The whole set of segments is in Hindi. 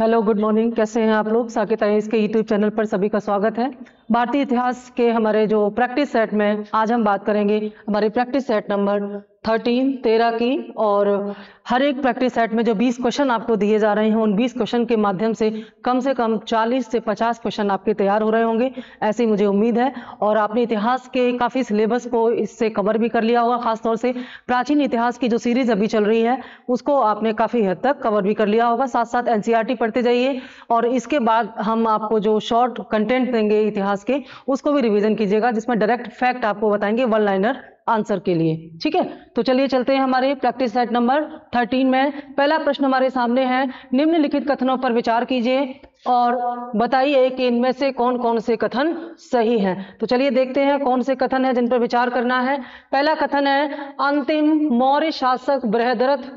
Hello, good morning. कैसे हैं आप लोग? साकेत आईएएस के यूट्यूब चैनल पर सभी का स्वागत है। भारतीय इतिहास के हमारे जो प्रैक्टिस सेट में आज हम बात करेंगे हमारे प्रैक्टिस सेट नंबर 13 की, और हर एक प्रैक्टिस सेट में जो 20 क्वेश्चन आपको दिए जा रहे हैं उन 20 क्वेश्चन के माध्यम से कम 40 से 50 क्वेश्चन आपके तैयार हो रहे होंगे, ऐसी मुझे उम्मीद है। और आपने इतिहास के काफ़ी सिलेबस को इससे कवर भी कर लिया होगा। खासतौर से प्राचीन इतिहास की जो सीरीज अभी चल रही है उसको आपने काफ़ी हद तक कवर भी कर लिया होगा। साथ साथ एनसीईआरटी पढ़ते जाइए, और इसके बाद हम आपको जो शॉर्ट कंटेंट देंगे इतिहास के उसको भी रिवीजन कीजिएगा, जिसमें डायरेक्ट फैक्ट आपको बताएंगे वन लाइनर आंसर के लिए। ठीक है, तो चलिए चलते हैं हमारे प्रैक्टिस सेट नंबर 13 में। पहला प्रश्न हमारे सामने है, निम्नलिखित कथनों पर विचार कीजिए और बताइए कि इनमें से कौन कौन से कथन सही हैं। तो चलिए देखते हैं कौन से कथन है जिन पर विचार करना है। पहला कथन है, अंतिम मौर्य शासक बृहद्रथ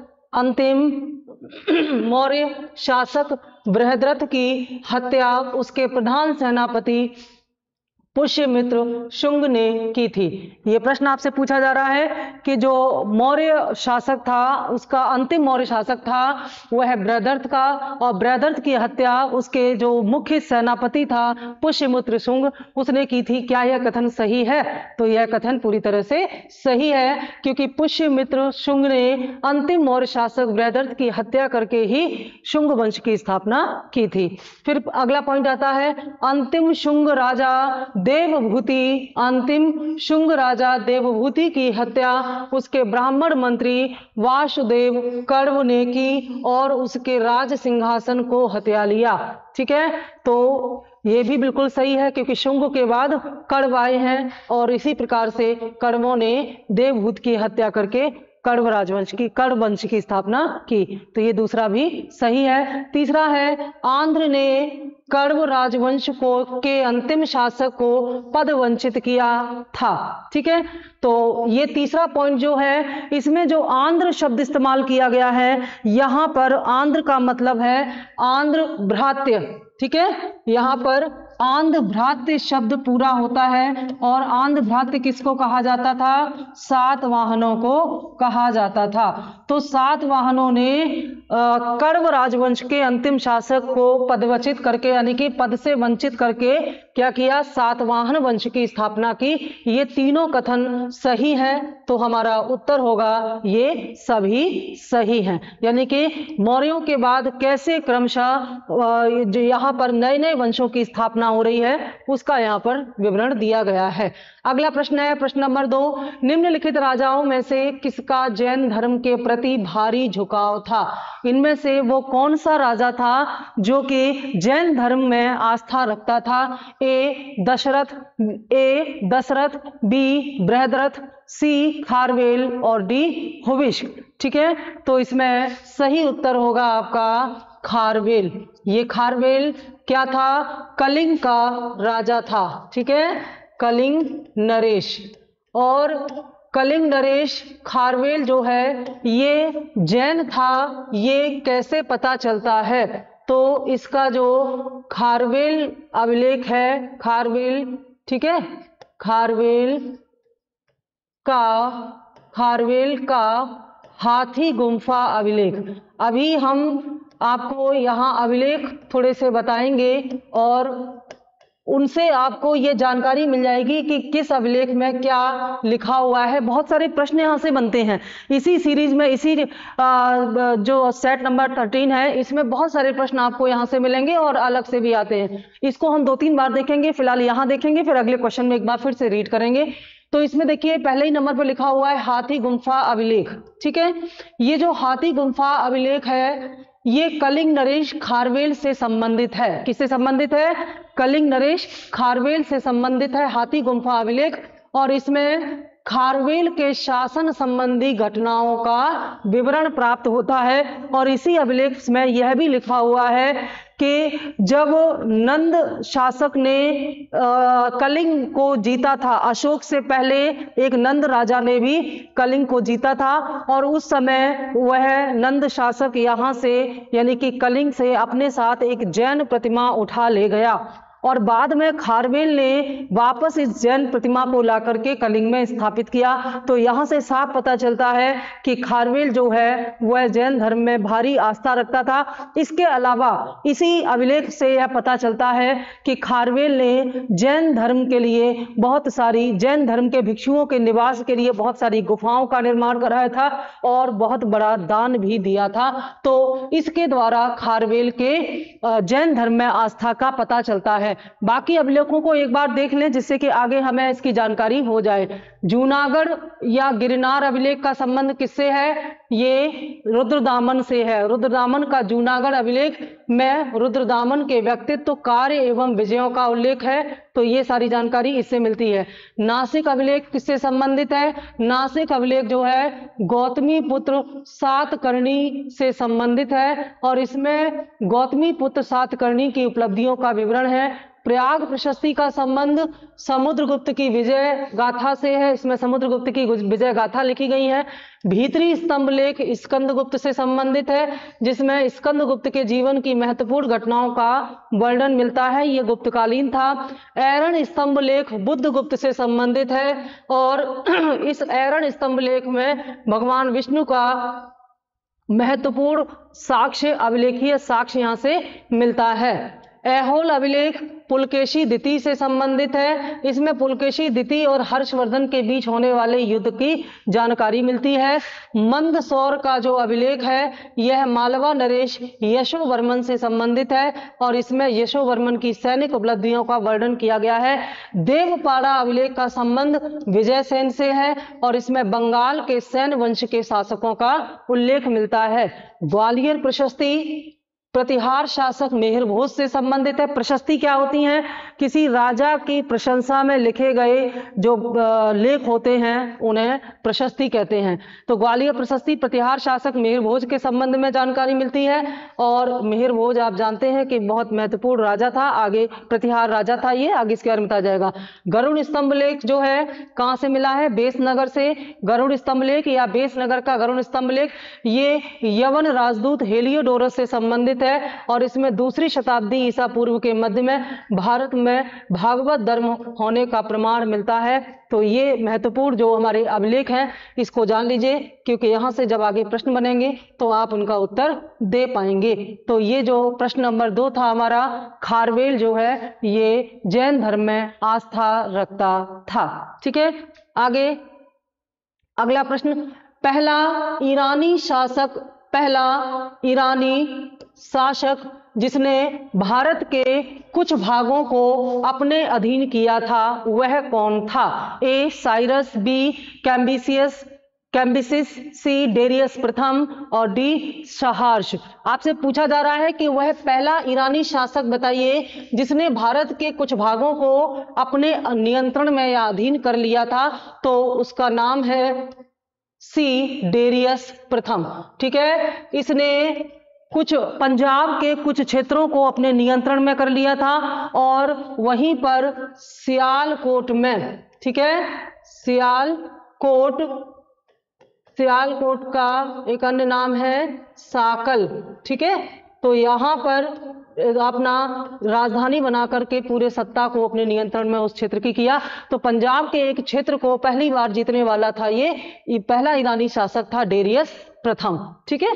मौर्य शासक बृहद्रथ की हत्या उसके प्रधान सेनापति पुष्यमित्र शुंग ने की थी। ये प्रश्न आपसे पूछा जा रहा है कि जो मौर्य शासक था, उसका अंतिम मौर्य शासक था वह बृहद्रथ का, और बृहद्रथ की हत्या उसके जो मुख्य सेनापति था पुष्यमित्र शुंग, उसने की थी। क्या यह कथन सही है? तो यह कथन पूरी तरह से सही है, क्योंकि पुष्यमित्र शुंग ने अंतिम मौर्य शासक बृहद्रथ की हत्या करके ही शुंग वंश की स्थापना की थी। फिर अगला पॉइंट आता है, अंतिम शुंग राजा देवभूति की हत्या उसके ब्राह्मण मंत्री वासुदेव कर्व ने की और उसके राज सिंहासन को हत्या लिया। ठीक है, तो ये भी बिल्कुल सही है, क्योंकि शुंग के बाद कर्व आए हैं और इसी प्रकार से कर्वों ने देवभूत की हत्या करके कण्व वंश की स्थापना की। तो ये दूसरा भी सही है। तीसरा है, आंध्र ने कण्व राजवंश के अंतिम शासक को पद वंचित किया था। ठीक है, तो ये तीसरा पॉइंट जो है, इसमें जो आंध्र शब्द इस्तेमाल किया गया है, यहां पर आंध्र का मतलब है आंध्र भ्रात्य। ठीक है, यहां पर आंध्र भ्रात्य शब्द पूरा होता है, और आंध्र भ्रात्य किसको कहा जाता था? सातवाहनों को कहा जाता था। तो सातवाहनों ने कण्व राजवंश के अंतिम शासक को पदवचित करके, यानी कि पद से वंचित करके क्या किया? सातवाहन वंश की स्थापना की। ये तीनों कथन सही है, तो हमारा उत्तर होगा ये सभी सही हैं। यानी कि मौर्यों के बाद कैसे क्रमशः यहाँ पर नए नए वंशों की स्थापना हो रही है उसका यहाँ पर विवरण दिया गया है। अगला प्रश्न है, प्रश्न नंबर 2, निम्नलिखित राजाओं में से किसका जैन धर्म के प्रति भारी झुकाव था? इनमें से वो कौन सा राजा था जो कि जैन धर्म में आस्था रखता था? ए दशरथ, बी बृहद्रथ, सी खारवेल और डी हुविष्क। ठीक है, तो इसमें सही उत्तर होगा आपका खारवेल। ये खारवेल क्या था? कलिंग का राजा था। ठीक है, कलिंग नरेश। और कलिंग नरेश खारवेल जो है ये जैन था। ये कैसे पता चलता है? तो इसका जो खारवेल अभिलेख है, खारवेल, ठीक है, खारवेल का हाथी गुम्फा अभिलेख। अभी हम आपको यहाँ अभिलेख थोड़े से बताएंगे और उनसे आपको ये जानकारी मिल जाएगी कि किस अभिलेख में क्या लिखा हुआ है। बहुत सारे प्रश्न यहाँ से बनते हैं इसी सीरीज में, इसी जो सेट नंबर 13 है, इसमें बहुत सारे प्रश्न आपको यहाँ से मिलेंगे और अलग से भी आते हैं। इसको हम 2-3 बार देखेंगे, फिलहाल यहाँ देखेंगे, फिर अगले क्वेश्चन में एक बार फिर से रीड करेंगे। तो इसमें देखिए पहले ही नंबर पर लिखा हुआ है हाथी गुम्फा अभिलेख। ठीक है, ये जो हाथी गुम्फा अभिलेख है ये कलिंग नरेश खारवेल से संबंधित है। किससे संबंधित है? कलिंग नरेश खारवेल से संबंधित है हाथी गुम्फा अभिलेख, और इसमें खारवेल के शासन संबंधी घटनाओं का विवरण प्राप्त होता है। और इसी अभिलेख में यह भी लिखा हुआ है कि जब नंद शासक ने कलिंग को जीता था, अशोक से पहले एक नंद राजा ने भी कलिंग को जीता था, और उस समय वह नंद शासक यहाँ से यानी कि कलिंग से अपने साथ एक जैन प्रतिमा उठा ले गया। और बाद में खारवेल ने वापस इस जैन प्रतिमा को ला करके कलिंग में स्थापित किया। तो यहाँ से साफ पता चलता है कि खारवेल जो है वह जैन धर्म में भारी आस्था रखता था। इसके अलावा इसी अभिलेख से यह पता चलता है कि खारवेल ने जैन धर्म के लिए बहुत सारी, जैन धर्म के भिक्षुओं के निवास के लिए बहुत सारी गुफाओं का निर्माण कराया था और बहुत बड़ा दान भी दिया था। तो इसके द्वारा खारवेल के जैन धर्म में आस्था का पता चलता है। बाकी अभिलेखों को एक बार देख लें जिससे कि आगे हमें इसकी जानकारी हो जाए। जूनागढ़ या गिरनार अभिलेख का संबंध किससे है? ये रुद्रदामन से है। रुद्रदामन का जूनागढ़ अभिलेख में रुद्रदामन के व्यक्तित्व, कार्य एवं विजयों का उल्लेख है। तो ये सारी जानकारी इससे मिलती है। नासिक अभिलेख किससे संबंधित है? नासिक अभिलेख जो है गौतमी पुत्र सातकर्णी से संबंधित है और इसमें गौतमी पुत्र सातकर्णी की उपलब्धियों का विवरण है। प्रयाग प्रशस्ति का संबंध समुद्रगुप्त की विजय गाथा से है। इसमें समुद्रगुप्त की विजय गाथा लिखी गई है। भीतरी स्तंभ लेख स्कंदगुप्त से संबंधित है, जिसमें स्कंदगुप्त के जीवन की महत्वपूर्ण घटनाओं का वर्णन मिलता है। ये गुप्तकालीन था। ऐरण स्तंभ लेख बुद्धगुप्त से संबंधित है और इस ऐरण स्तंभ लेख में भगवान विष्णु का महत्वपूर्ण साक्ष्य, अभिलेखीय साक्ष्य यहाँ से मिलता है। ऐहोल अभिलेख पुलकेशी द्वितीय से संबंधित है। इसमें पुलकेशी द्वितीय और हर्षवर्धन के बीच होने वाले युद्ध की जानकारी मिलती है। मंदसौर का जो अभिलेख है यह मालवा नरेश यशोवर्मन से संबंधित है और इसमें यशोवर्मन की सैनिक उपलब्धियों का वर्णन किया गया है। देवपाड़ा अभिलेख का संबंध विजयसेन से है और इसमें बंगाल के सैन्य वंश के शासकों का उल्लेख मिलता है। ग्वालियर प्रशस्ति प्रतिहार शासक मेहर भोज से संबंधित है। प्रशस्ति क्या होती हैं? किसी राजा की प्रशंसा में लिखे गए जो लेख होते हैं उन्हें प्रशस्ति कहते हैं। तो ग्वालियर प्रशस्ति प्रतिहार शासक मेहर भोज के संबंध में जानकारी मिलती है और मेहर भोज आप जानते हैं कि बहुत महत्वपूर्ण राजा था, आगे प्रतिहार राजा था, ये आगे इसके बारे में बताया जाएगा। गरुड़ स्तंभ लेख जो है कहाँ से मिला है? बेसनगर से। गरुड़ स्तंभ लेख या बेसनगर का गरुड़ स्तंभ लेख ये यवन राजदूत हेलियोडोरस से संबंधित है और इसमें दूसरी शताब्दी ईसा पूर्व के मध्य में भारत में भागवत धर्म होने का प्रमाण मिलता है। तो ये महत्वपूर्ण जो हमारे अभिलेख हैं इसको जान लीजिए, क्योंकि यहाँ से जब आगे प्रश्न बनेंगे तो आप उनका उत्तर दे पाएंगे। तो ये जो प्रश्न नंबर 2 था हमारा, खारवेल जो है ये जैन धर्म में आस्था रखता था। ठीक है, आगे अगला प्रश्न। पहला ईरानी शासक जिसने भारत के कुछ भागों को अपने अधीन किया था वह कौन था? ए साइरस, बी कैम्बिसिस, सी डेरियस प्रथम और डी सहार्ष। आपसे पूछा जा रहा है कि वह पहला ईरानी शासक बताइए जिसने भारत के कुछ भागों को अपने नियंत्रण में या अधीन कर लिया था। तो उसका नाम है सी डेरियस प्रथम। ठीक है, इसने कुछ पंजाब के कुछ क्षेत्रों को अपने नियंत्रण में कर लिया था और वहीं पर सियालकोट में, ठीक है, सियालकोट का एक अन्य नाम है साकल। ठीक है, तो यहाँ पर अपना राजधानी बना करके पूरे सत्ता को अपने नियंत्रण में उस क्षेत्र की किया। तो पंजाब के एक क्षेत्र को पहली बार जीतने वाला था ये पहला ईरानी शासक था डेरियस प्रथम। ठीक है,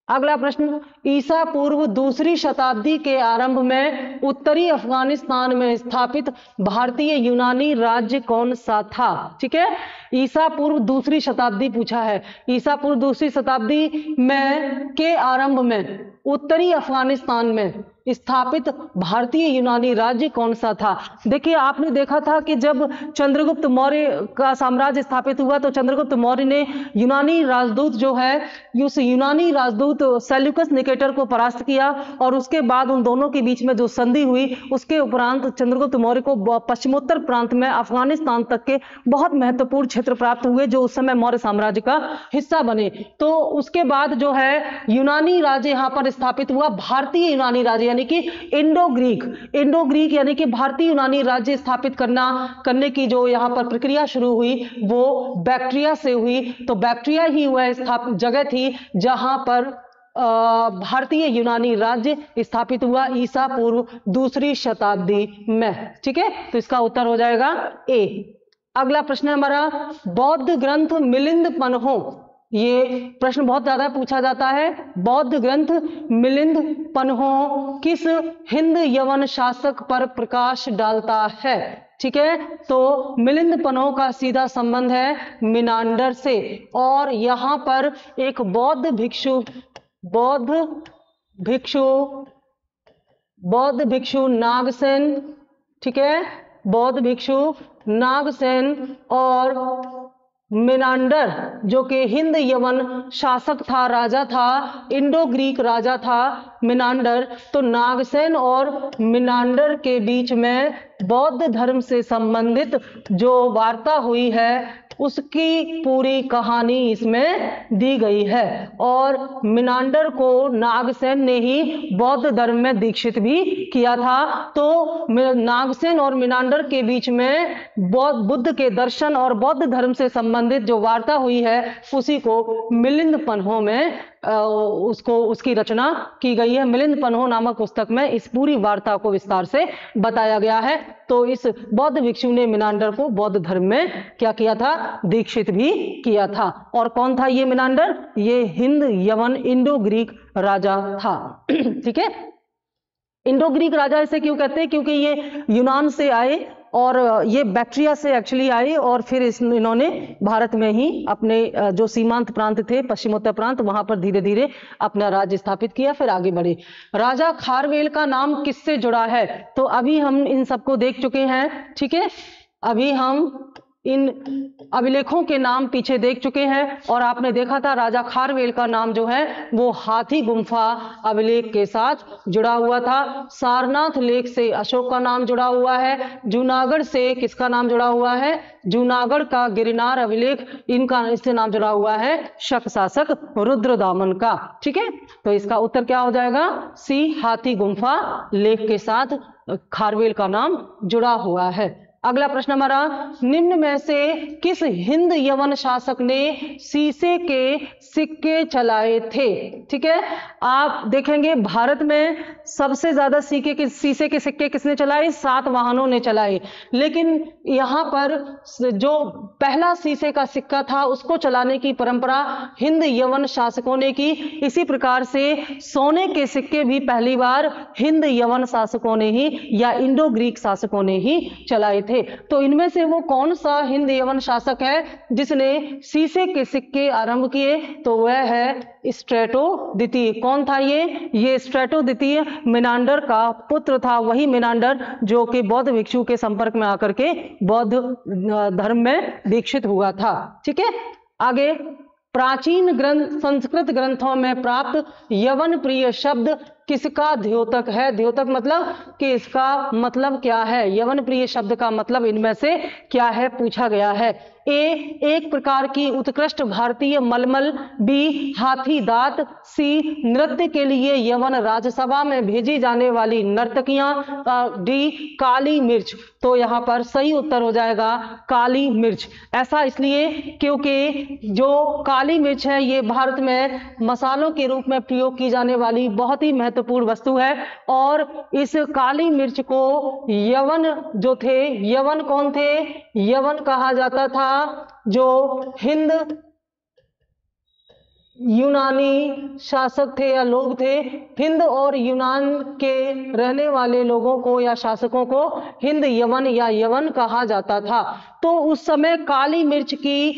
अगला प्रश्न। ईसा पूर्व दूसरी शताब्दी के आरंभ में उत्तरी अफगानिस्तान में स्थापित भारतीय यूनानी राज्य कौन सा था? ठीक है, ईसा पूर्व दूसरी शताब्दी पूछा है। ईसा पूर्व दूसरी शताब्दी में के आरंभ में उत्तरी अफगानिस्तान में स्थापित भारतीय यूनानी राज्य कौन सा था? देखिए, आपने देखा था कि जब चंद्रगुप्त मौर्य का साम्राज्य स्थापित हुआ तो चंद्रगुप्त मौर्य ने यूनानी राजदूत जो है उस यूनानी राजदूत सेल्यूकस निकेटर को परास्त किया और उसके बाद उन दोनों के बीच में जो संधि हुई उसके उपरांत चंद्रगुप्त मौर्य को पश्चिमोत्तर प्रांत में अफगानिस्तान तक के बहुत महत्वपूर्ण क्षेत्र प्राप्त हुए जो उस समय मौर्य साम्राज्य का हिस्सा बने। तो उसके बाद जो है यूनानी राज्य यहाँ पर स्थापित हुआ, भारतीय यूनानी राज्य यानी कि इंडो ग्रीक यानी कि भारतीय यूनानी राज्य स्थापित करने की जो यहाँ पर प्रक्रिया शुरू हुई वो बैक्ट्रिया से हुई। तो बैक्ट्रिया ही वह स्थापित जगह थी जहां पर भारतीय यूनानी राज्य स्थापित हुआ ईसा पूर्व 2री शताब्दी में। ठीक है, तो इसका उत्तर हो जाएगा ए। अगला प्रश्न हमारा, बौद्ध ग्रंथ मिलिंद पन्हों, ये प्रश्न बहुत ज्यादा पूछा जाता है। बौद्ध ग्रंथ मिलिंद पन्हों किस हिंद यवन शासक पर प्रकाश डालता है? ठीक है, तो मिलिंद पन्हों का सीधा संबंध है मिनांडर से, और यहां पर एक बौद्ध भिक्षु नागसेन, ठीक है, बौद्ध भिक्षु नागसेन और मिनांडर जो कि हिंद यवन शासक था, राजा था, इंडो ग्रीक राजा था मिनांडर, तो नागसेन और मिनांडर के बीच में बौद्ध धर्म से संबंधित जो वार्ता हुई है उसकी पूरी कहानी इसमें दी गई है। और मिनांडर को नागसेन ने ही बौद्ध धर्म में दीक्षित भी किया था। तो नागसेन और मिनांडर के बीच में बुद्ध के दर्शन और बौद्ध धर्म से संबंधित जो वार्ता हुई है उसी को मिलिंद पन्हों में उसकी रचना की गई है। मिलिंद पन्हों नामक पुस्तक में इस पूरी वार्ता को विस्तार से बताया गया है। तो इस बौद्ध भिक्षु ने मिनांडर को बौद्ध धर्म में क्या किया था? दीक्षित भी किया था। और कौन था ये मिनांडर? ये हिंद यवन इंडो ग्रीक राजा था। ठीक है, इंडो ग्रीक राजा इसे क्यों कहते हैं? क्योंकि ये यूनान से आए और ये बैक्ट्रिया से एक्चुअली आए और फिर इन्होंने भारत में ही अपने जो सीमांत प्रांत थे, पश्चिमोत्तर प्रांत, वहां पर धीरे धीरे अपना राज्य स्थापित किया, फिर आगे बढ़े। राजा खारवेल का नाम किससे जुड़ा है? तो अभी हम इन सबको देख चुके हैं। ठीक है, अभी हम इन अभिलेखों के नाम पीछे देख चुके हैं और आपने देखा था राजा खारवेल का नाम जो है वो हाथी गुम्फा अभिलेख के साथ जुड़ा हुआ था। सारनाथ लेख से अशोक का नाम जुड़ा हुआ है। जूनागढ़ से किसका नाम जुड़ा हुआ है? जूनागढ़ का गिरनार अभिलेख, इनका इससे नाम जुड़ा हुआ है शक शासक रुद्रदामन का। ठीक है, तो इसका उत्तर क्या हो जाएगा? सी, हाथी गुम्फा लेख के साथ खारवेल का नाम जुड़ा हुआ है। अगला प्रश्न हमारा, निम्न में से किस हिंद यवन शासक ने शीशे के सिक्के चलाए थे? ठीक है, आप देखेंगे भारत में सबसे ज्यादा शीशे के सिक्के किसने चलाए? सातवाहनों ने चलाए। लेकिन यहाँ पर जो पहला शीशे का सिक्का था उसको चलाने की परंपरा हिंद यवन शासकों ने की। इसी प्रकार से सोने के सिक्के भी पहली बार हिंद यवन शासकों ने ही या इंडो ग्रीक शासकों ने ही चलाए थे। तो इनमें से वो कौन सा हिंद यवन शासक है जिसने शीशे के सिक्के आरंभ किए? तो वह है स्ट्रेटो द्वितीय। कौन था ये स्ट्रेटो द्वितीय मिनांडर का पुत्र था। वही मिनांडर जो कि बौद्ध भिक्षु के संपर्क में आकर के बौद्ध धर्म में दीक्षित हुआ था। ठीक है, आगे प्राचीन ग्रंथ संस्कृत ग्रंथों में प्राप्त यवन प्रिय शब्द किसका द्योतक है? द्योतक मतलब कि इसका मतलब क्या है? यवन प्रिय शब्द का मतलब इनमें से क्या है पूछा गया है। ए, एक प्रकार की उत्कृष्ट भारतीय मलमल। बी, हाथी दांत। सी, नृत्य के लिए यवन राजसभा में भेजी जाने वाली नर्तकियां। डी, काली मिर्च। तो यहाँ पर सही उत्तर हो जाएगा काली मिर्च। ऐसा इसलिए क्योंकि जो काली मिर्च है ये भारत में मसालों के रूप में प्रयोग की जाने वाली बहुत ही महत्वपूर्ण वस्तु है। और इस काली मिर्च को यवन जो थे, यवन कौन थे? यवन कहा जाता था जो हिंद यूनानी शासक थे या लोग थे। हिंद और यूनान के रहने वाले लोगों को या शासकों को हिंद यवन या यवन कहा जाता था। तो उस समय काली मिर्च की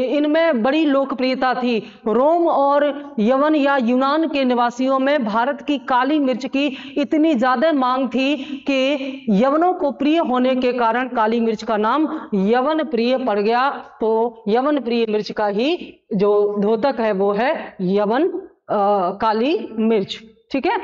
इनमें बड़ी लोकप्रियता थी। रोम और यवन या यूनान के निवासियों में भारत की काली मिर्च की इतनी ज्यादा मांग थी कि यवनों को प्रिय होने के कारण काली मिर्च का नाम यवन प्रिय पड़ गया। तो यवन प्रिय मिर्च का ही जो द्योतक है वो है यवन काली मिर्च। ठीक है,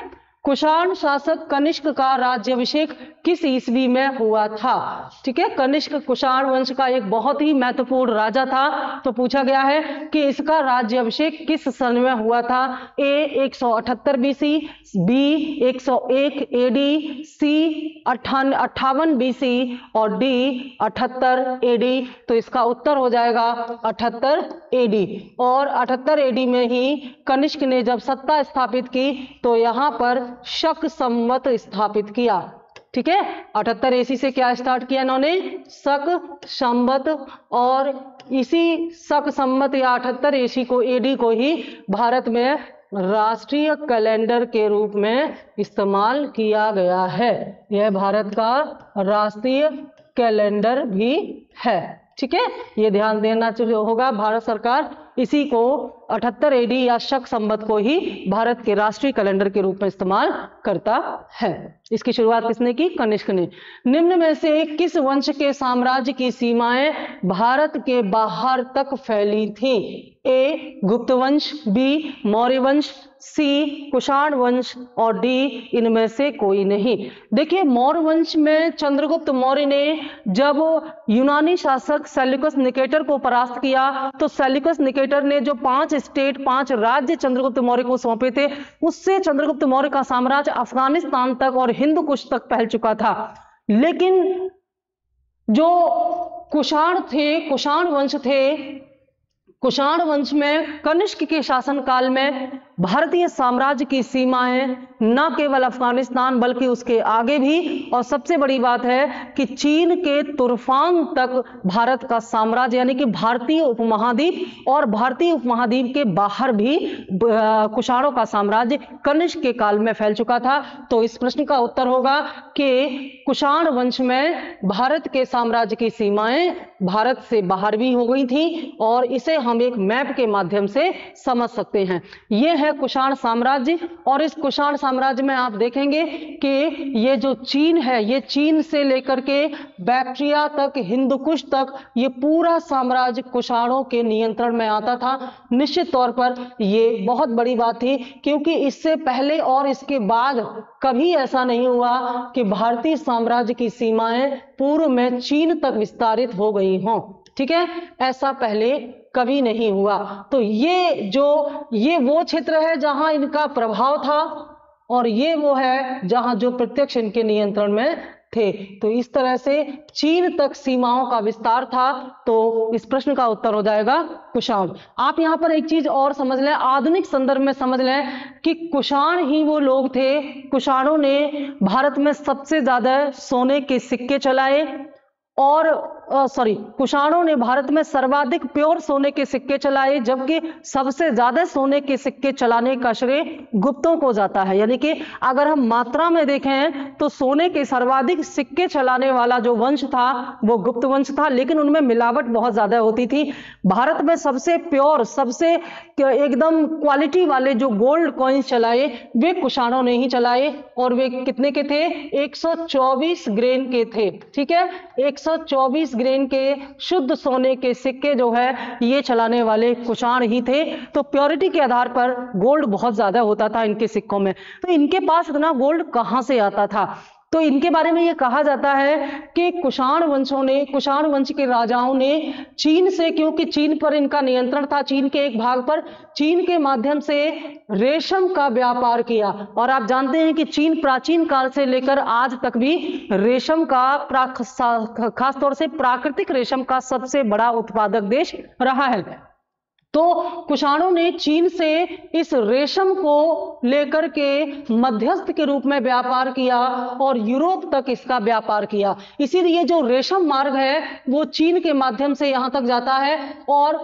कुषाण शासक कनिष्क का राज्याभिषेक किस ईस्वी में हुआ था? ठीक है, कनिष्क कुषाण वंश का एक बहुत ही महत्वपूर्ण राजा था। तो पूछा गया है कि इसका राज्याभिषेक किस सन में हुआ था? ए 178 बीसी, बी 101 एडी, सी 58 बीसी और डी 78 एडी। तो इसका उत्तर हो जाएगा 78 एडी। और 78 एडी में ही कनिष्क ने जब सत्ता स्थापित की तो यहाँ पर शक संवत स्थापित किया। ठीक है, 78 एसी से क्या स्टार्ट किया इन्होंने? शक संवत। और इसी शक संवत या 78 एसी को, एडी को ही भारत में राष्ट्रीय कैलेंडर के रूप में इस्तेमाल किया गया है। यह भारत का राष्ट्रीय कैलेंडर भी है। ठीक है, ये ध्यान देना होगा। भारत सरकार इसी को 78 एडी या शक संवत को ही भारत के राष्ट्रीय कैलेंडर के रूप में इस्तेमाल करता है। इसकी शुरुआत किसने की? कनिष्क ने। निम्न में से किस वंश के साम्राज्य की सीमाएं भारत के बाहर तक फैली थी? ए गुप्त वंश, बी मौर्य वंश, सी कुषाण वंश और डी इनमें से कोई नहीं। देखिए, मौर्य वंश में चंद्रगुप्त मौर्य ने जब यूनानी शासक सेल्यूकस निकेटर को परास्त किया तो सेल्यूकस निकेटर ने जो 5 राज्य चंद्रगुप्त मौर्य को सौंपे थे, उससे चंद्रगुप्त मौर्य का साम्राज्य अफगानिस्तान तक और हिंद कुश तक फैल चुका था। लेकिन जो कुषाण थे, कुषाण वंश थे, कुषाण वंश में कनिष्क के शासनकाल में भारतीय साम्राज्य की सीमाएं न केवल अफगानिस्तान बल्कि उसके आगे भी, और सबसे बड़ी बात है कि चीन के तुर्फान तक भारत का साम्राज्य यानी कि भारतीय उपमहाद्वीप और भारतीय उपमहाद्वीप के बाहर भी कुषाणों का साम्राज्य कनिष्क के काल में फैल चुका था। तो इस प्रश्न का उत्तर होगा कि कुषाण वंश में भारत के साम्राज्य की सीमाएं भारत से बाहर भी हो गई थी, और इसे हम एक मैप के माध्यम से समझ सकते हैं। यह है कुषाण साम्राज्य। और इस कुषाण साम्राज्य में आप देखेंगे कि ये जो चीन है, ये चीन से लेकर के बैक्ट्रिया तक, हिंदकुश तक, ये पूरा साम्राज्य कुषाणों के नियंत्रण में आता था। निश्चित तौर पर ये बहुत बड़ी बात थी, क्योंकि इससे पहले और इसके बाद कभी ऐसा नहीं हुआ कि भारतीय साम्राज्य की सीमाएं पूर्व में चीन तक विस्तारित हो गई हों। ठीक है, ऐसा पहले कभी नहीं हुआ। तो ये वो क्षेत्र है जहां इनका प्रभाव था, और ये वो है जहां जो प्रत्यक्ष इनके नियंत्रण में थे। तो इस तरह से चीन तक सीमाओं का विस्तार था। तो इस प्रश्न का उत्तर हो जाएगा कुषाण। आप यहां पर एक चीज और समझ लें, आधुनिक संदर्भ में समझ लें कि कुषाण ही वो लोग थे, कुषाणों ने भारत में सबसे ज्यादा सोने के सिक्के चलाए, और कुषाणों ने भारत में सर्वाधिक प्योर सोने के सिक्के चलाए, जबकि सबसे ज्यादा सोने के सिक्के चलाने का श्रेय गुप्तों को जाता है। यानी कि अगर हम मात्रा में देखें तो सोने के सर्वाधिक सिक्के चलाने वाला जो वंश था वो गुप्त वंश था, लेकिन उनमें मिलावट बहुत ज्यादा होती थी। भारत में सबसे प्योर, सबसे एकदम क्वालिटी वाले जो गोल्ड कॉइन्स चलाए वे कुषाणों ने ही चलाए, और वे कितने के थे? 124 ग्रेन के थे। ठीक है, 124 ग्रेन के शुद्ध सोने के सिक्के जो है ये चलाने वाले कुषाण ही थे। तो प्योरिटी के आधार पर गोल्ड बहुत ज्यादा होता था इनके सिक्कों में। तो इनके पास इतना गोल्ड कहां से आता था? तो इनके बारे में ये कहा जाता है कि कुषाण वंश के राजाओं ने चीन से, क्योंकि चीन पर इनका नियंत्रण था, चीन के एक भाग पर, चीन के माध्यम से रेशम का व्यापार किया। और आप जानते हैं कि चीन प्राचीन काल से लेकर आज तक भी रेशम का, खासतौर से प्राकृतिक रेशम का सबसे बड़ा उत्पादक देश रहा है। तो कुषाणों ने चीन से इस रेशम को लेकर के मध्यस्थ के रूप में व्यापार किया और यूरोप तक इसका व्यापार किया। इसीलिए जो रेशम मार्ग है वो चीन के माध्यम से यहां तक जाता है, और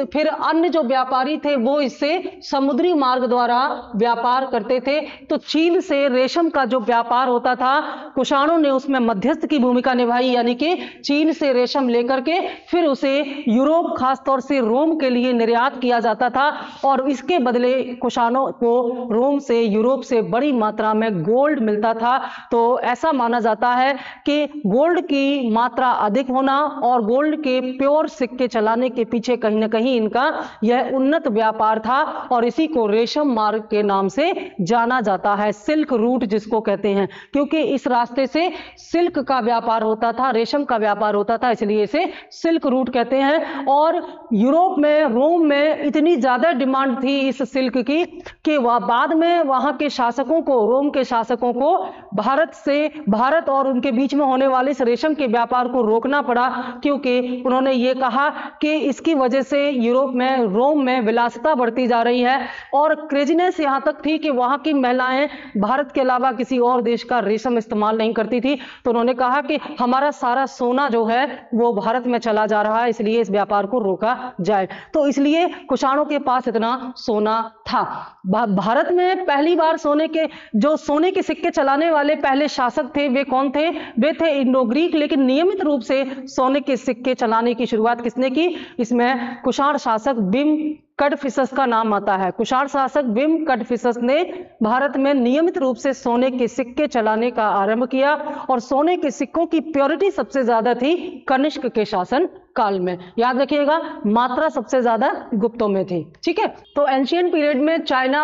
फिर अन्य जो व्यापारी थे वो इससे समुद्री मार्ग द्वारा व्यापार करते थे। तो चीन से रेशम का जो व्यापार होता था, कुषाणों ने उसमें मध्यस्थ की भूमिका निभाई, यानी कि चीन से रेशम लेकर के फिर उसे यूरोप, खासतौर से रोम के लिए में निर्यात किया जाता था और इसके बदले कुषाणों को रोम से, यूरोप से बड़ी मात्रा में गोल्ड मिलता था। तो ऐसा माना जाता है कि गोल्ड की मात्रा अधिक होना और गोल्ड के प्योर सिक्के चलाने के पीछे कहीं ना कहीं इनका यह उन्नत व्यापार था और इसी को रेशम मार्ग के नाम से जाना जाता है, सिल्क रूट जिसको कहते हैं, क्योंकि इस रास्ते से सिल्क का व्यापार होता था, रेशम का व्यापार होता था, इसलिए इसे सिल्क रूट कहते हैं। और यूरोप में, रोम में इतनी ज्यादा डिमांड थी इस सिल्क की कि वह बाद में वहां के शासकों को, रोम के शासकों को भारत और उनके बीच में होने वाले इस रेशम के व्यापार को रोकना पड़ा, क्योंकि उन्होंने ये कहा कि इसकी वजह से यूरोप में, रोम में विलासिता बढ़ती जा रही है और क्रेजीनेस यहां तक थी कि वहां की महिलाएं भारत के अलावा किसी और देश का रेशम इस्तेमाल नहीं करती थी। तो उन्होंने कहा कि हमारा सारा सोना जो है वो भारत में चला जा रहा है, इसलिए इस व्यापार को रोका जाए। तो इसलिए कुषाणों के पास इतना सोना था। भारत में पहली बार सोने के सिक्के चलाने वाले पहले शासक थे, वे कौन थे? वे थे इंडो ग्रीक। लेकिन नियमित रूप से सोने के सिक्के चलाने की शुरुआत किसने की? इसमें कुषाण शासक बिम कड़फिसस का नाम आता है। कुषाण शासक बिम कड़फिसस ने भारत में नियमित रूप से सोने के सिक्के चलाने का आरंभ किया और सोने के सिक्कों की प्योरिटी सबसे ज्यादा थी कनिष्क के शासन काल में। याद रखिएगा, मात्रा सबसे ज्यादा गुप्तों में थी। ठीक है, तो एंशियंट पीरियड में चाइना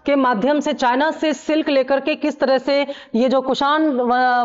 के माध्यम से, चाइना से सिल्क लेकर के किस तरह से ये जो कुषाण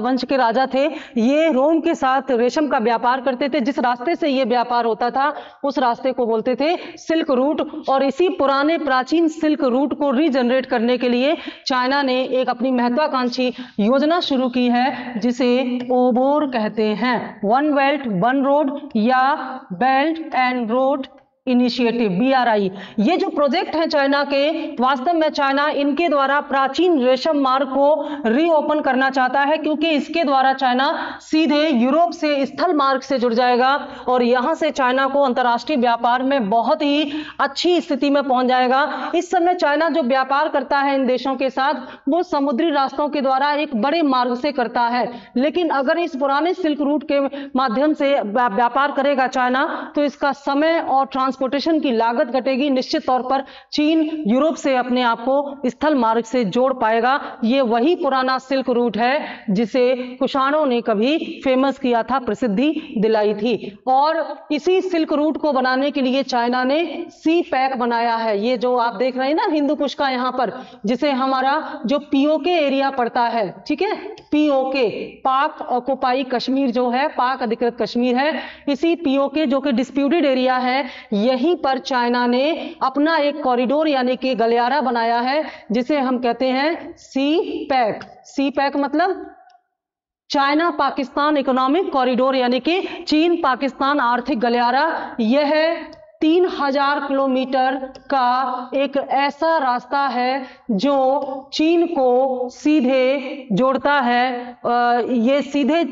वंश के राजा थे ये रोम के साथ रेशम का व्यापार करते थे। जिस रास्ते से ये व्यापार होता था उस रास्ते को बोलते थे सिल्क रूट। और इसी पुराने प्राचीन सिल्क रूट को रीजनरेट करने के लिए चाइना ने एक अपनी महत्वाकांक्षी योजना शुरू की है जिसे ओबोर कहते हैं, वन बेल्ट वन रोड या belt and road initiative, BRI। ये जो प्रोजेक्ट है चाइना के, वास्तव में चाइना इनके द्वारा प्राचीन रेशम मार्ग को रीओपन करना चाहता है, क्योंकि इसके द्वारा चाइना सीधे यूरोप से स्थल मार्ग से जुड़ जाएगा और यहां से चाइना को अंतर्राष्ट्रीय व्यापार में बहुत ही अच्छी स्थिति में पहुंच जाएगा। इस समय चाइना जो व्यापार करता है इन देशों के साथ वो समुद्री रास्तों के द्वारा एक बड़े मार्ग से करता है, लेकिन अगर इस पुराने सिल्क रूट के माध्यम से व्यापार करेगा चाइना तो इसका समय और ट्रांसपोर्टेशन की लागत घटेगी। निश्चित तौर पर चीन यूरोप से अपने आप को स्थल मार्ग से जोड़ पाएगा। ये वही पुराना सिल्क रूट है जिसे कुषाणों ने कभी फेमस किया था, प्रसिद्धि दिलाई थी। और इसी सिल्क रूट को बनाने के लिए चाइना ने सी पैक बनाया है। ये जो आप देख रहे हैं ना हिंदू कुश का यहाँ पर, जिसे हमारा जो पीओके एरिया पड़ता है, ठीक है, पीओके, पाक ऑक्युपाई कश्मीर जो है, पाक अधिकृत कश्मीर है, इसी पीओके जो कि डिस्प्यूटेड एरिया है, यहीं पर चाइना ने अपना एक कॉरिडोर यानी कि गलियारा बनाया है जिसे हम कहते हैं सी पैक। सी पैक मतलब चाइना पाकिस्तान इकोनॉमिक कॉरिडोर यानी कि चीन पाकिस्तान आर्थिक गलियारा। यह 3000 किलोमीटर का एक ऐसा रास्ता है जो चीन को सीधे जोड़ता है। ये सीधे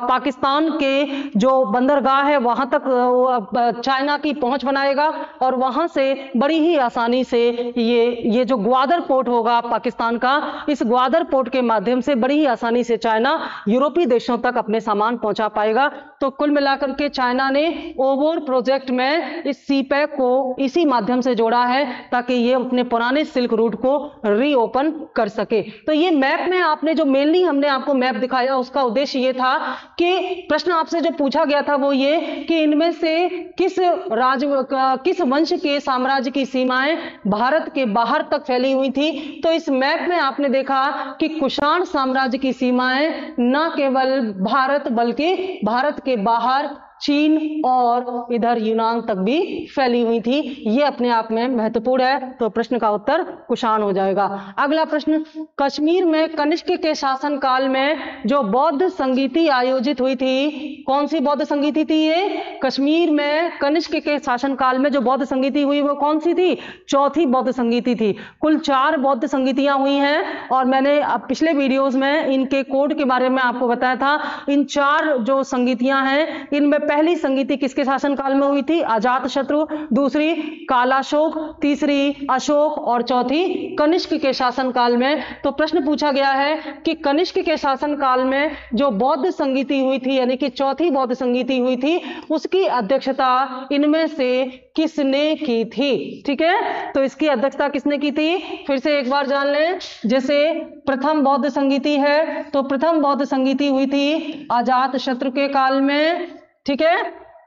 पाकिस्तान के जो बंदरगाह है वहां तक चाइना की पहुंच बनाएगा और वहां से बड़ी ही आसानी से ये जो ग्वादर पोर्ट होगा पाकिस्तान का, इस ग्वादर पोर्ट के माध्यम से बड़ी ही आसानी से चाइना यूरोपीय देशों तक अपने सामान पहुंचा पाएगा। तो कुल मिलाकर के चाइना ने ओबोर प्रोजेक्ट में इस सी पैक को इसी माध्यम से जोड़ा है ताकि ये अपने पुराने सिल्क रूट को रीओपन कर सके। तो ये मैप में आपने जो मेनली हमने आपको मैप दिखाया उसका उद्देश्य ये था कि प्रश्न आपसे जो पूछा गया था वो ये कि इनमें से किस वंश के साम्राज्य की सीमाएं भारत के बाहर तक फैली हुई थी। तो इस मैप में आपने देखा कि कुषाण साम्राज्य की सीमाएं न केवल भारत बल्कि भारत के बाहर चीन और इधर यूनान तक भी फैली हुई थी। ये अपने आप में महत्वपूर्ण है। तो प्रश्न का उत्तर कुषाण हो जाएगा। अगला प्रश्न, कश्मीर में कनिष्क के शासन काल में जो बौद्ध संगीति आयोजित हुई थी, कौन सी बौद्ध संगीति थी ये? कश्मीर में कनिष्क के शासन काल में जो बौद्ध संगीति हुई वो कौन सी थी? चौथी बौद्ध संगीति थी। कुल 4 बौद्ध संगीतियां हुई हैं और मैंने पिछले वीडियोस में इनके कोड के बारे में आपको बताया था। इन 4 जो संगीतियां हैं इनमें पहली संगीति किसके शासनकाल में हुई थी? अजातशत्रु, दूसरी कालाशोक, तीसरी अशोक और चौथी कनिष्क के शासनकाल में। तो प्रश्न पूछा गया है कि कनिष्क के शासनकाल में जो बौद्ध संगीति हुई थी, यानी कि चौथी बौद्ध संगीति हुई थी, उसकी अध्यक्षता इनमें से किसने की थी? ठीक है, तो इसकी अध्यक्षता किसने की थी? फिर से एक बार जान लें। जैसे प्रथम बौद्ध संगीति है, तो प्रथम बौद्ध संगीति हुई थी अजातशत्रु के काल में। ठीक है,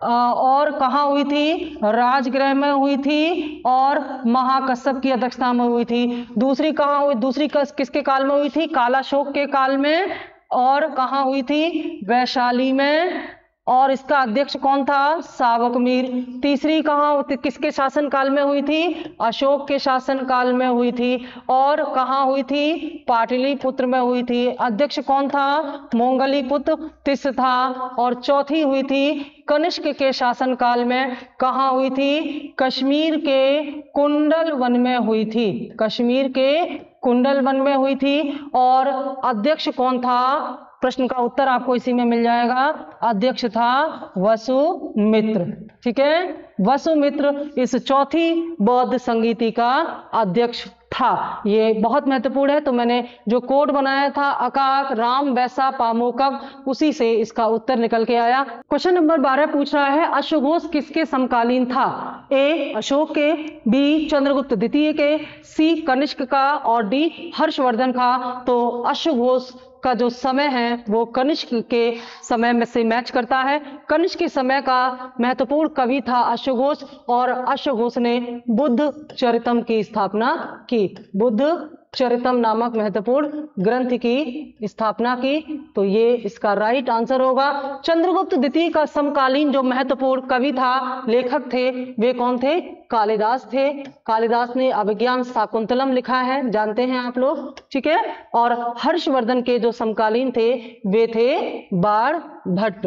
और कहाँ हुई थी? राजगृह में हुई थी और महाकश्यप की अध्यक्षता में हुई थी। दूसरी कहाँ हुई? दूसरी किसके काल में हुई थी? कालाशोक के काल में। और कहाँ हुई थी? वैशाली में। और इसका अध्यक्ष कौन था? सावकमीर। तीसरी कहाँ, किसके शासन काल में हुई थी? अशोक के शासन काल में हुई थी। और कहाँ हुई थी? पाटलिपुत्र में हुई थी। अध्यक्ष कौन था? मोंगलीपुत्र तिस्स था। और चौथी हुई थी कनिष्क के शासन काल में। कहाँ हुई थी? कश्मीर के कुंडल वन में हुई थी। कश्मीर के कुंडल वन में हुई थी। और अध्यक्ष कौन था? प्रश्न का उत्तर आपको इसी में मिल जाएगा। अध्यक्ष था वसुमित्र। ठीक है, वसुमित्र इस चौथी बौद्ध संगीति का अध्यक्ष था। ये बहुत महत्वपूर्ण है। तो मैंने जो कोड बनाया था अकाक राम वैसा पामोकक, उसी से इसका उत्तर निकल के आया। क्वेश्चन नंबर 12 पूछ रहा है अश्वघोष किसके समकालीन था? ए अशोक के, बी चंद्रगुप्त द्वितीय के, सी कनिष्क का और डी हर्षवर्धन का। तो अश्वघोष का जो समय है वो कनिष्क के समय में से मैच करता है। कनिष्क के समय का महत्वपूर्ण कवि था अश्वघोष, और अश्वघोष ने बुद्ध चरितम की स्थापना की। बुद्ध चरितम नामक महत्वपूर्ण ग्रंथ की स्थापना की। तो ये इसका राइट आंसर होगा। चंद्रगुप्त द्वितीय का समकालीन जो महत्वपूर्ण कवि था, लेखक थे, वे कौन थे? कालिदास थे। कालिदास ने अभिज्ञान शाकुंतलम लिखा है, जानते हैं आप लोग। ठीक है, और हर्षवर्धन के जो समकालीन थे वे थे बाणभट्ट।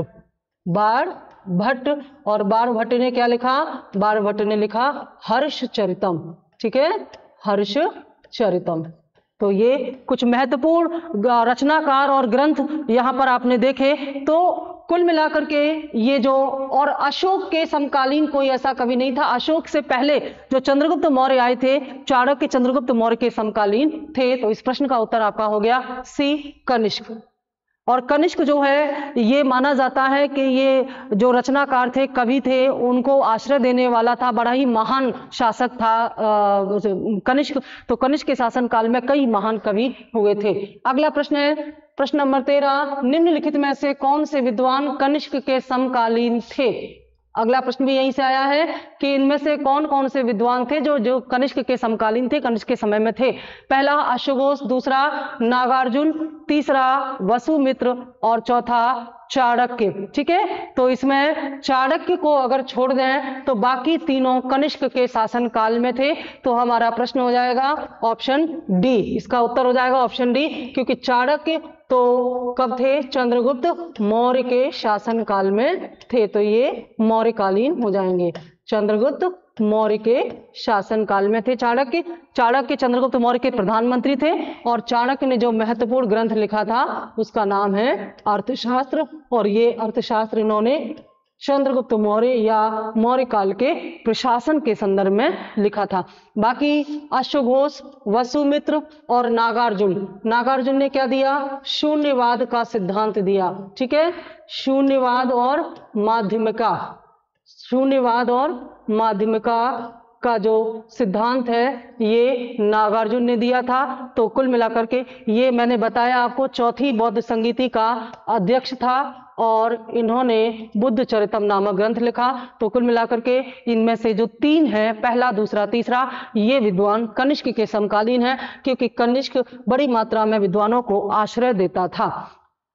बाणभट्ट, और बाणभट्ट ने क्या लिखा? बाणभट्ट ने लिखा हर्षचरितम। ठीक है, हर्षचरितम। तो ये कुछ महत्वपूर्ण रचनाकार और ग्रंथ यहाँ पर आपने देखे। तो कुल मिलाकर के ये जो, और अशोक के समकालीन कोई ऐसा कवि नहीं था। अशोक से पहले जो चंद्रगुप्त मौर्य आए थे, चाणक्य चंद्रगुप्त मौर्य के समकालीन थे। तो इस प्रश्न का उत्तर आपका हो गया सी कनिष्क। और कनिष्क जो है ये माना जाता है कि ये जो रचनाकार थे, कवि थे, उनको आश्रय देने वाला था, बड़ा ही महान शासक था कनिष्क। तो कनिष्क के शासनकाल में कई महान कवि हुए थे। अगला प्रश्न है प्रश्न नंबर 13, निम्नलिखित में से कौन से विद्वान कनिष्क के समकालीन थे? अगला प्रश्न भी यहीं से आया है कि इनमें से कौन कौन से विद्वान थे जो कनिष्क के समकालीन थे, कनिष्क के समय में थे। पहला अश्वघोष, दूसरा नागार्जुन, तीसरा वसुमित्र और चौथा चाणक्य। ठीक है, तो इसमें चाणक्य को अगर छोड़ दें तो बाकी तीनों कनिष्क के शासन काल में थे। तो हमारा प्रश्न हो जाएगा ऑप्शन डी। इसका उत्तर हो जाएगा ऑप्शन डी, क्योंकि चाणक्य तो कब थे? चंद्रगुप्त मौर्य के शासन काल में थे। तो ये मौर्यकालीन हो जाएंगे। चंद्रगुप्त मौर्य के शासन काल में थे चाणक्य। चाणक्य चंद्रगुप्त मौर्य के प्रधानमंत्री थे। और चाणक्य ने जो महत्वपूर्ण ग्रंथ लिखा था उसका नाम है अर्थशास्त्र। और ये अर्थशास्त्र इन्होंने चंद्रगुप्त मौर्य या मौर्य काल के प्रशासन के संदर्भ में लिखा था। बाकी अश्वघोष, वसुमित्र और नागार्जुन ने क्या दिया? शून्यवाद का सिद्धांत दिया। ठीक है, शून्यवाद और माध्यमिका। शून्यवाद और माध्यमिका का जो सिद्धांत है ये नागार्जुन ने दिया था। तो कुल मिलाकर के ये मैंने बताया आपको चौथी बौद्ध संगीति का अध्यक्ष था, और इन्होंने बुद्ध चरितम नामक ग्रंथ लिखा। तो कुल मिलाकर के इनमें से जो तीन है, पहला, दूसरा, तीसरा, ये विद्वान कनिष्क के समकालीन है, क्योंकि कनिष्क बड़ी मात्रा में विद्वानों को आश्रय देता था।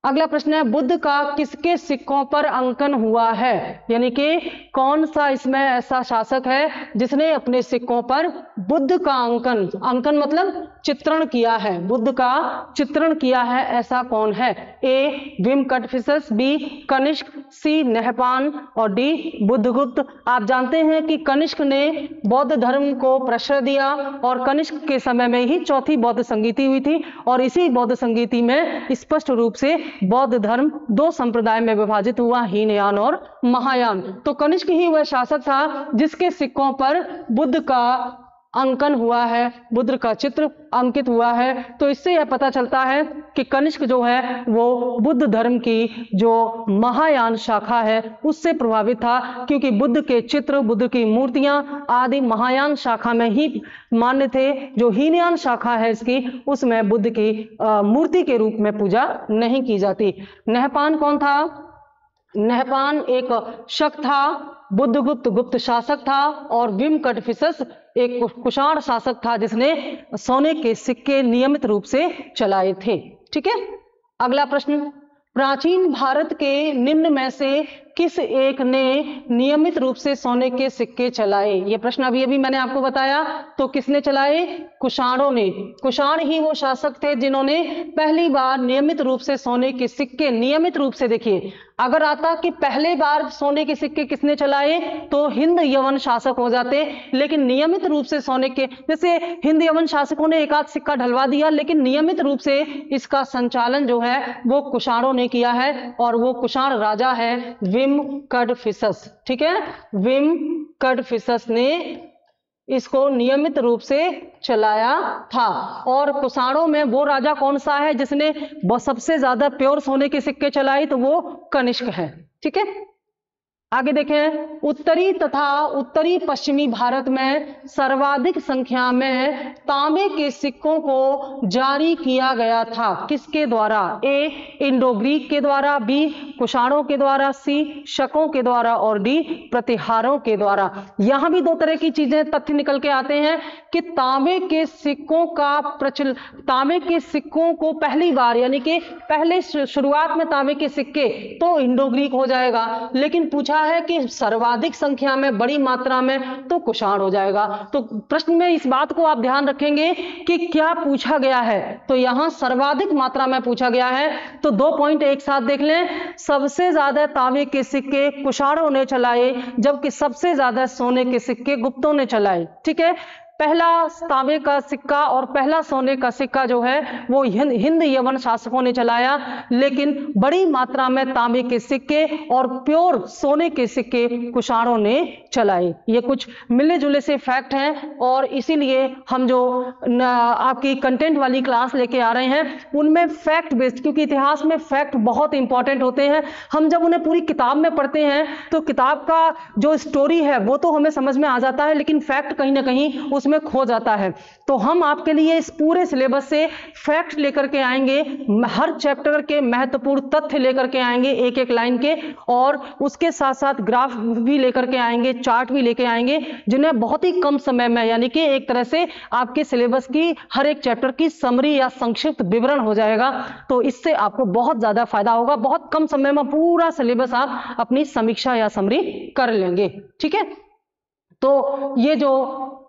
अगला प्रश्न है बुद्ध का किसके सिक्कों पर अंकन हुआ है? यानी कि कौन सा इसमें ऐसा शासक है जिसने अपने सिक्कों पर बुद्ध का अंकन मतलब चित्रण किया है, बुद्ध का चित्रण किया है, ऐसा कौन है? ए विम कटफिसस, बी कनिष्क, सी नहपान और डी बुद्धगुप्त। आप जानते हैं कि कनिष्क ने बौद्ध धर्म को प्रश्रय दिया और कनिष्क के समय में ही चौथी बौद्ध संगीति हुई थी और इसी बौद्ध संगीति में स्पष्ट रूप से बौद्ध धर्म दो संप्रदाय में विभाजित हुआ, हीनयान और महायान। तो कनिष्क ही वह शासक था जिसके सिक्कों पर बुद्ध का अंकन हुआ है, बुद्ध का चित्र अंकित हुआ है। तो इससे यह पता चलता है कि कनिष्क जो है वो बुद्ध धर्म की जो महायान शाखा है उससे प्रभावित था, क्योंकि बुद्ध के चित्र, बुद्ध की मूर्तियां आदि महायान शाखा में ही मान्य थे। जो हीनयान शाखा है इसकी, उसमें बुद्ध की मूर्ति के रूप में पूजा नहीं की जाती। नहपान कौन था? नहपान एक शक था, बुद्धगुप्त गुप्त शासक था और विम कटफिसस एक कुषाण शासक था जिसने सोने के सिक्के नियमित रूप से चलाए थे। ठीक है, अगला प्रश्न, प्राचीन भारत के निम्न में से किस एक ने नियमित रूप से सोने के सिक्के चलाए? ये प्रश्न अभी मैंने आपको बताया। तो किसने चलाए? कुषाणों ने। कुषाण ही वो शासक थे जिन्होंने पहली बार नियमित रूप से सोने के सिक्के, नियमित रूप से, देखिए अगर आता कि पहले बार सोने के सिक्के किसने चलाए तो हिंद यवन शासक हो जाते, लेकिन नियमित रूप से सोने के, जैसे हिंद यवन शासकों ने एक आध सिक्का ढलवा दिया, लेकिन नियमित रूप से इसका संचालन जो है वो कुषाणों ने किया है और वो कुषाण राजा है विम कटफिसस। ठीक है, विम कटफिसस ने इसको नियमित रूप से चलाया था। और कुषाणों में वो राजा कौन सा है जिसने सबसे ज्यादा प्योर सोने के सिक्के चलाए? तो वो कनिष्क है। ठीक है, आगे देखें, उत्तरी तथा उत्तरी पश्चिमी भारत में सर्वाधिक संख्या में तांबे के सिक्कों को जारी किया गया था। किसके द्वारा? ए इंडो ग्रीक के द्वारा, बी कुषाणों के द्वारा, सी शकों के द्वारा और डी प्रतिहारों के द्वारा। यहां भी दो तरह की चीजें, तथ्य निकल के आते हैं कि तांबे के सिक्कों का प्रचलन, तांबे के सिक्कों को पहली बार, यानी कि पहले शुरुआत में तांबे के सिक्के तो इंडो ग्रीक हो जाएगा, लेकिन पूछा है कि सर्वाधिक संख्या में, बड़ी मात्रा में, तो कुषाण हो जाएगा। तो प्रश्न में इस बात को आप ध्यान रखेंगे कि क्या पूछा गया है। तो यहां सर्वाधिक मात्रा में पूछा गया है, तो 2 पॉइंट एक साथ देख लें। सबसे ज्यादा तांबे के सिक्के कुषाणों ने चलाए, जबकि सबसे ज्यादा सोने के सिक्के गुप्तों ने चलाए। ठीक है, पहला तांबे का सिक्का और पहला सोने का सिक्का जो है वो हिंद यवन शासकों ने चलाया, लेकिन बड़ी मात्रा में तांबे के सिक्के और प्योर सोने के सिक्के कुषाणों ने चलाए। ये कुछ मिले जुले से फैक्ट हैं और इसीलिए हम जो आपकी कंटेंट वाली क्लास लेके आ रहे हैं उनमें फैक्ट बेस्ड, क्योंकि इतिहास में फैक्ट बहुत इंपॉर्टेंट होते हैं। हम जब उन्हें पूरी किताब में पढ़ते हैं तो किताब का जो स्टोरी है वो तो हमें समझ में आ जाता है, लेकिन फैक्ट कहीं ना कहीं उसमें खो जाता है। तो हम आपके लिए इस पूरे सिलेबस से फैक्ट लेकर के आएंगे, हर चैप्टर के महत्वपूर्ण तथ्य लेकर के आएंगे एक एक लाइन के, और उसके साथ साथ ग्राफ भी लेकर के आएंगे, चार्ट भी लेके आएंगे, जिन्हें बहुत ही कम समय में, यानी कि एक तरह से आपके सिलेबस की हर एक चैप्टर की समरी या संक्षिप्त विवरण हो जाएगा। तो इससे आपको बहुत ज्यादा फायदा होगा, बहुत कम समय में पूरा सिलेबस आप अपनी समीक्षा या समरी कर लेंगे। ठीक है, तो ये जो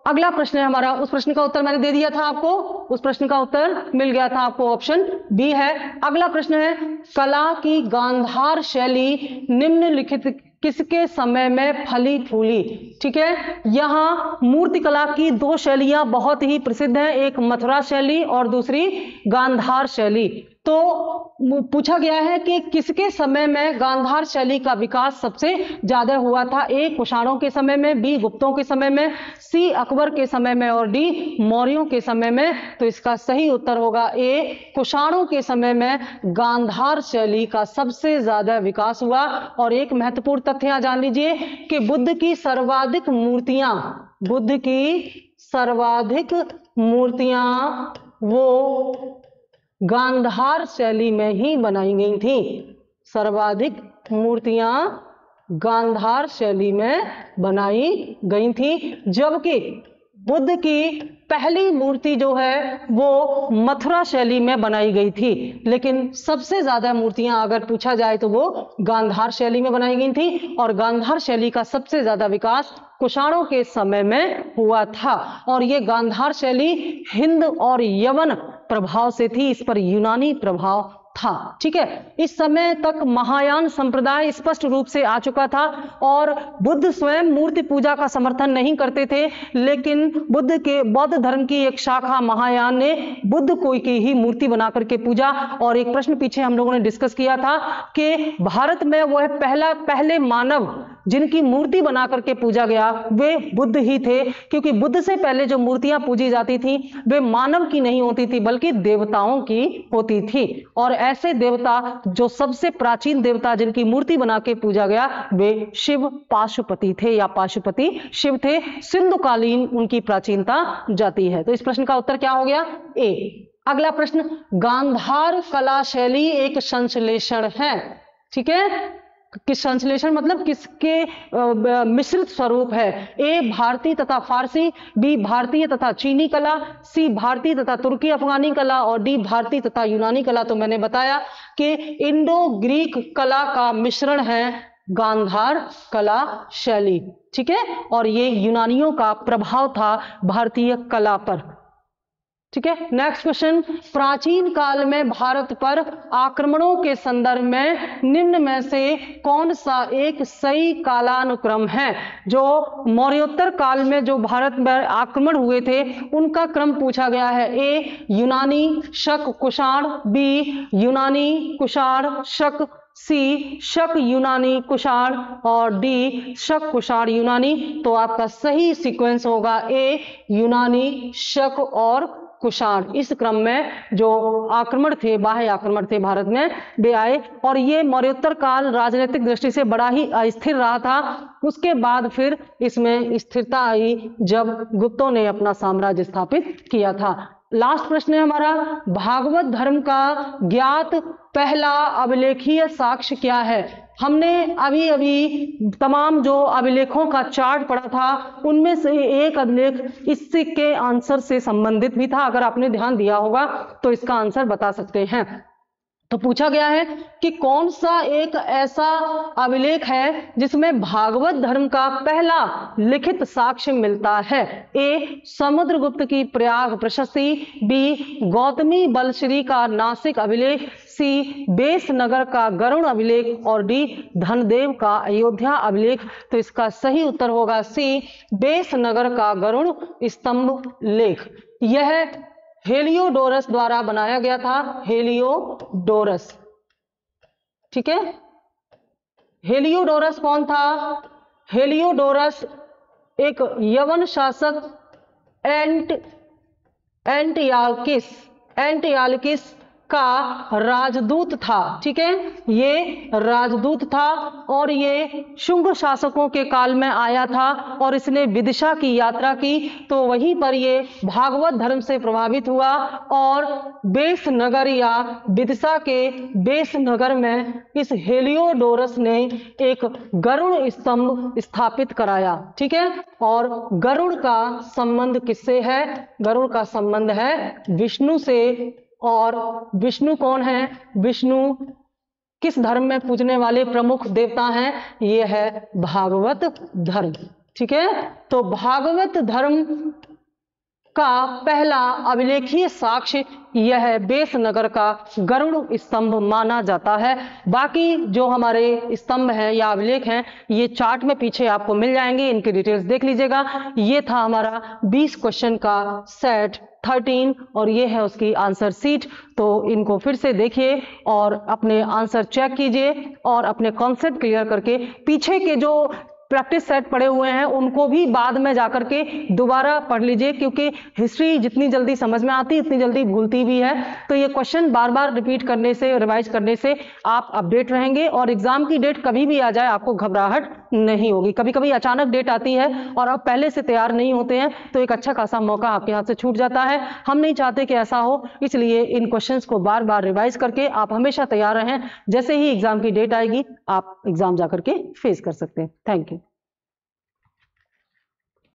अगला प्रश्न है हमारा, उस प्रश्न का उत्तर मैंने दे दिया था आपको, उस प्रश्न का उत्तर मिल गया था आपको, ऑप्शन बी है। अगला प्रश्न है, कला की गांधार शैली निम्नलिखित किसके समय में फली फूली? ठीक है, यहाँ मूर्ति कला की दो शैलियां बहुत ही प्रसिद्ध हैं, एक मथुरा शैली और दूसरी गांधार शैली। तो पूछा गया है कि किसके समय में गांधार शैली का विकास सबसे ज्यादा हुआ था? ए कुषाणों के समय में, बी गुप्तों के समय में, सी अकबर के समय में और डी मौर्यों के समय में। तो इसका सही उत्तर होगा ए कुषाणों के समय में गांधार शैली का सबसे ज्यादा विकास हुआ। और एक महत्वपूर्ण तथ्य यहां जान लीजिए कि बुद्ध की सर्वाधिक मूर्तियां वो गांधार शैली में ही बनाई गई थी। सर्वाधिक मूर्तियां गांधार शैली में बनाई गई थी, जबकि बुद्ध की पहली मूर्ति जो है वो मथुरा शैली में बनाई गई थी। लेकिन सबसे ज्यादा मूर्तियां अगर पूछा जाए तो वो गांधार शैली में बनाई गई थी, और गांधार शैली का सबसे ज्यादा विकास कुषाणों के समय में हुआ था। और ये गांधार शैली हिंद और यवन प्रभाव से थी, इस पर यूनानी प्रभाव था। ठीक है, इस समय तक महायान संप्रदाय स्पष्ट रूप से आ चुका था और बुद्ध स्वयं मूर्ति पूजा का समर्थन नहीं करते थे, लेकिन बौद्ध धर्म की एक शाखा महायान ने बुद्ध को की ही मूर्ति बना करके पूजा। और एक प्रश्न पीछे हम लोगों ने डिस्कस किया था कि भारत में वह पहले मानव जिनकी मूर्ति बना करके पूजा गया वे बुद्ध ही थे, क्योंकि बुद्ध से पहले जो मूर्तियां पूजी जाती थी वे मानव की नहीं होती थी बल्कि देवताओं की होती थी। और ऐसे देवता, जो सबसे प्राचीन देवता जिनकी मूर्ति बना के पूजा गया, वे शिव पाशुपति थे या पाशुपति शिव थे। सिंधुकालीन उनकी प्राचीनता जाती है। तो इस प्रश्न का उत्तर क्या हो गया? ए। अगला प्रश्न, गांधार कला शैली एक संश्लेषण है। ठीक है, किस संश्लेषण मतलब किसके मिश्रित स्वरूप है? ए भारतीय तथा फारसी, बी भारतीय तथा चीनी कला, सी भारतीय तथा तुर्की अफगानी कला और डी भारतीय तथा यूनानी कला। तो मैंने बताया कि इंडो ग्रीक कला का मिश्रण है गांधार कला शैली। ठीक है, और ये यूनानियों का प्रभाव था भारतीय कला पर। ठीक है, नेक्स्ट क्वेश्चन, प्राचीन काल में भारत पर आक्रमणों के संदर्भ में निम्न में से कौन सा एक सही कालानुक्रम है? जो मौर्योत्तर काल में जो भारत में आक्रमण हुए थे उनका क्रम पूछा गया है। ए यूनानी, शक, कुषाण, बी यूनानी, कुषाण, शक, सी शक, यूनानी, कुषाण और डी शक, कुषाण, यूनानी। तो आपका सही सीक्वेंस होगा ए यूनानी, शक और कुषाण। इस क्रम में जो आक्रमण थे, बाह्य आक्रमण थे भारत में, वे आए। और ये मौर्योत्तर काल राजनीतिक दृष्टि से बड़ा ही अस्थिर रहा था। उसके बाद फिर इसमें स्थिरता आई जब गुप्तों ने अपना साम्राज्य स्थापित किया था। लास्ट प्रश्न है हमारा, भागवत धर्म का ज्ञात पहला अभिलेखीय साक्ष्य क्या है? हमने अभी अभी तमाम जो अभिलेखों का चार्ट पढ़ा था उनमें से एक अभिलेख इससे के आंसर से संबंधित भी था। अगर आपने ध्यान दिया होगा तो इसका आंसर बता सकते हैं। तो पूछा गया है कि कौन सा एक ऐसा अभिलेख है जिसमें भागवत धर्म का पहला लिखित साक्ष्य मिलता है? ए समुद्रगुप्त की प्रयाग प्रशस्ति, बी गौतमी बलश्री का नासिक अभिलेख, सी बेसनगर का गरुड़ अभिलेख और डी धनदेव का अयोध्या अभिलेख। तो इसका सही उत्तर होगा सी बेसनगर का गरुड़ स्तंभ लेख। यह हेलियोडोरस द्वारा बनाया गया था, हेलियोडोरस। ठीक है, हेलियोडोरस कौन था? हेलियोडोरस एक यवन शासक एंटियालकिस का राजदूत था। ठीक है, ये राजदूत था और ये शुंग शासकों के काल में आया था और इसने विदिशा की यात्रा की। तो वहीं पर ये भागवत धर्म से प्रभावित हुआ और बेसनगर या विदिशा के बेसनगर में इस हेलियोडोरस ने एक गरुड़ स्तंभ स्थापित कराया। ठीक है, और गरुड़ का संबंध किससे है? गरुड़ का संबंध है विष्णु से। और विष्णु कौन है? विष्णु किस धर्म में पूजने वाले प्रमुख देवता हैं? ये है भागवत धर्म। ठीक है, तो भागवत धर्म का पहला अभिलेखीय साक्ष्य यह बेसनगर का गरुड़ स्तंभ माना जाता है। बाकी जो हमारे स्तंभ हैं या अभिलेख हैं ये चार्ट में पीछे आपको मिल जाएंगे, इनकी डिटेल्स देख लीजिएगा। ये था हमारा 20 क्वेश्चन का सेट 13 और ये है उसकी आंसर सीट। तो इनको फिर से देखिए और अपने आंसर चेक कीजिए और अपने कॉन्सेप्ट क्लियर करके पीछे के जो प्रैक्टिस सेट पड़े हुए हैं उनको भी बाद में जाकर के दोबारा पढ़ लीजिए, क्योंकि हिस्ट्री जितनी जल्दी समझ में आती उतनी जल्दी भूलती भी है। तो ये क्वेश्चन बार बार रिपीट करने से, रिवाइज करने से आप अपडेट रहेंगे और एग्जाम की डेट कभी भी आ जाए आपको घबराहट नहीं होगी। कभी कभी अचानक डेट आती है और आप पहले से तैयार नहीं होते हैं तो एक अच्छा खासा मौका आपके हाथ से छूट जाता है। हम नहीं चाहते कि ऐसा हो, इसलिए इन क्वेश्चंस को बार बार रिवाइज करके आप हमेशा तैयार रहें। जैसे ही एग्जाम की डेट आएगी आप एग्जाम जाकर के फेस कर सकते हैं। Thank you.